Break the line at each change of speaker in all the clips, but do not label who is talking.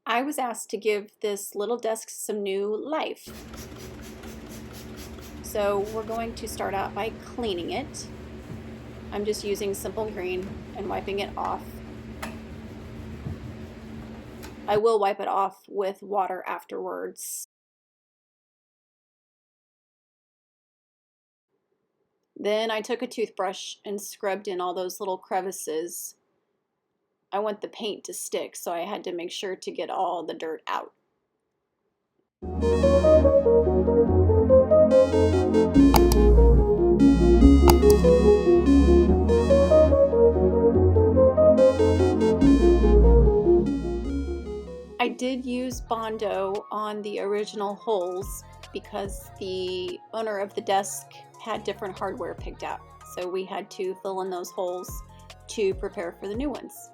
I was asked to give this little desk some new life. So we're going to start out by cleaning it. I'm just using Simple Green and wiping it off. I will wipe it off with water afterwards. Then I took a toothbrush and scrubbed in all those little crevices. I want the paint to stick, so I had to make sure to get all the dirt out. I did use Bondo on the original holes because the owner of the desk had different hardware picked out. So we had to fill in those holes to prepare for the new ones.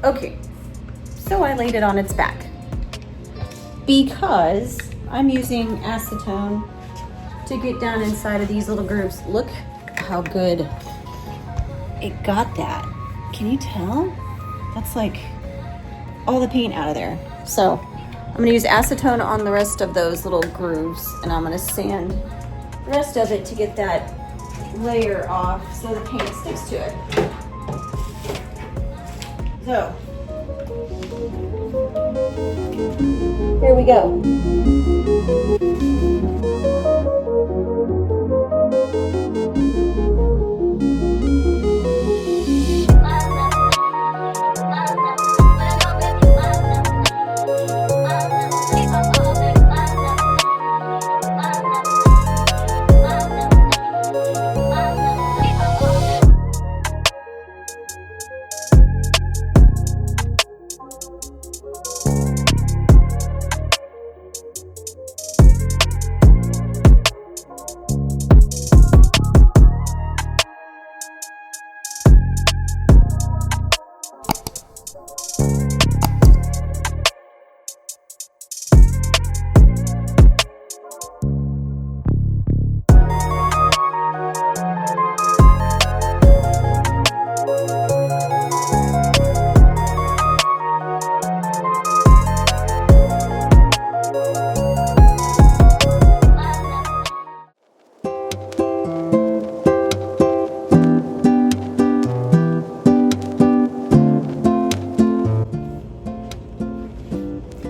Okay, so I laid it on its back because I'm using acetone to get down inside of these little grooves. Look how good it got that. Can you tell? That's like all the paint out of there. So I'm gonna use acetone on the rest of those little grooves, and I'm gonna sand the rest of it to get that layer off so the paint sticks to it. So, here we go.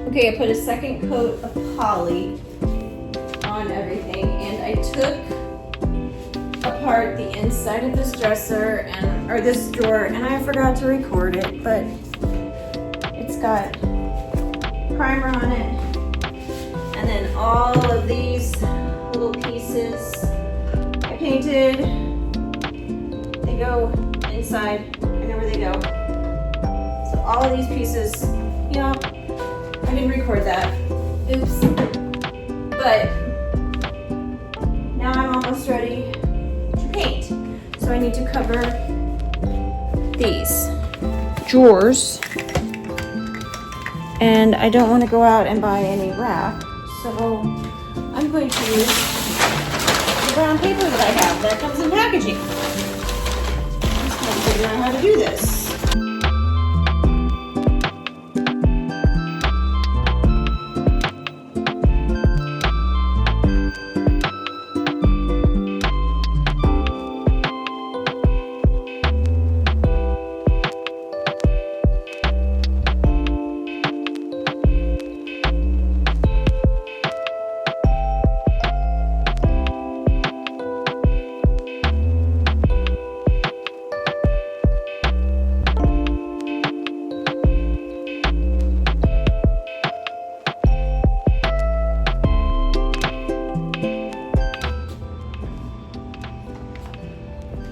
Okay, I put a second coat of poly on everything, and I took apart the inside of this dresser or this drawer, and I forgot to record it, but it's got primer on it, and then all of these little pieces I painted. They go inside, I know where they go. So all of these pieces, you know, I didn't record that. Oops. But now I'm almost ready to paint. So I need to cover these drawers. And I don't want to go out and buy any wrap, so I'm going to use the brown paper that I have that comes in packaging. I'm just going to figure out how to do this.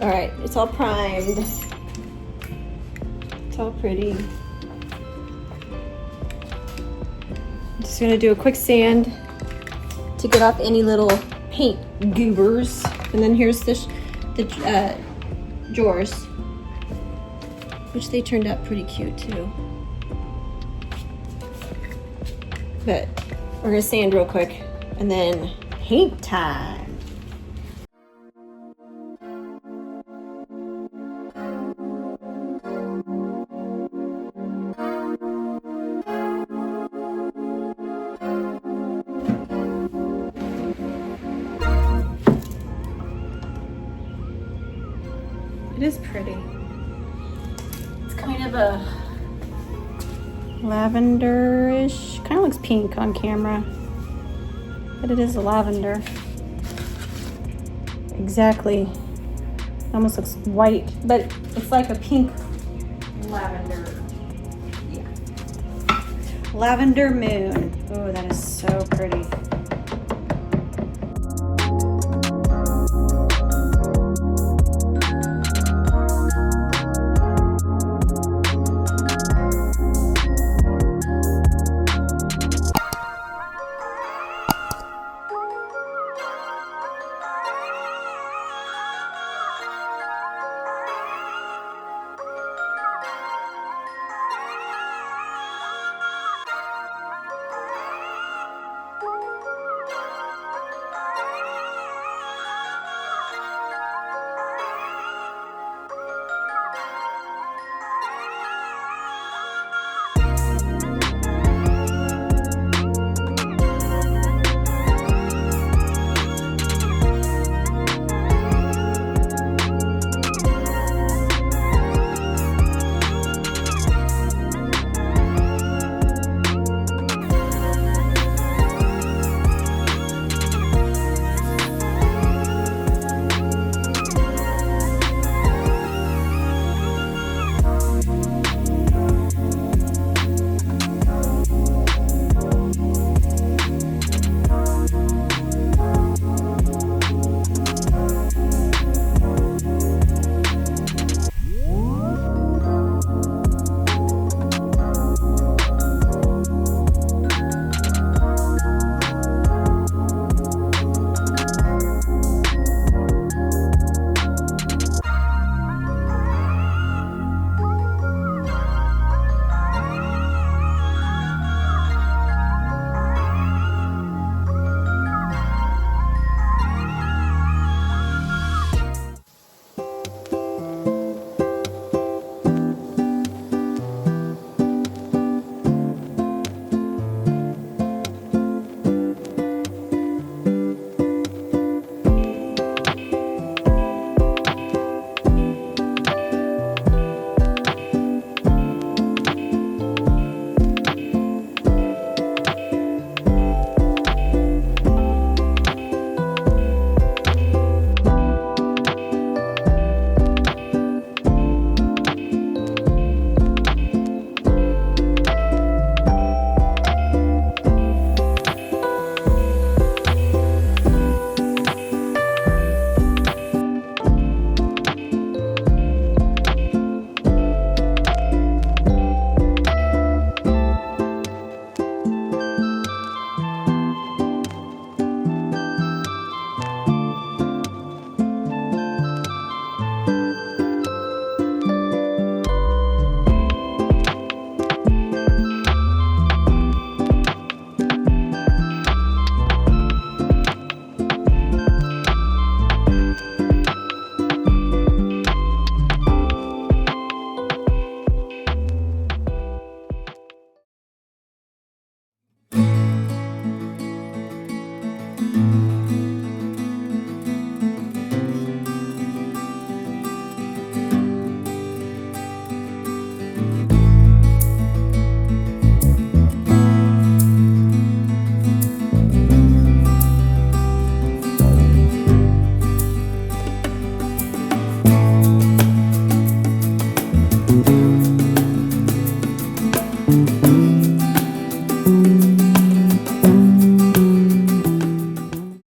All right, it's all primed. It's all pretty. I'm just gonna do a quick sand to get off any little paint goobers. And then here's the drawers, which they turned out pretty cute too. But we're gonna sand real quick and then paint time. It is pretty. It's kind of a lavenderish, kind of looks pink on camera, but it is a lavender. Exactly. Almost looks white, but it's like a pink lavender. Yeah. Lavender moon. Oh, that is so pretty.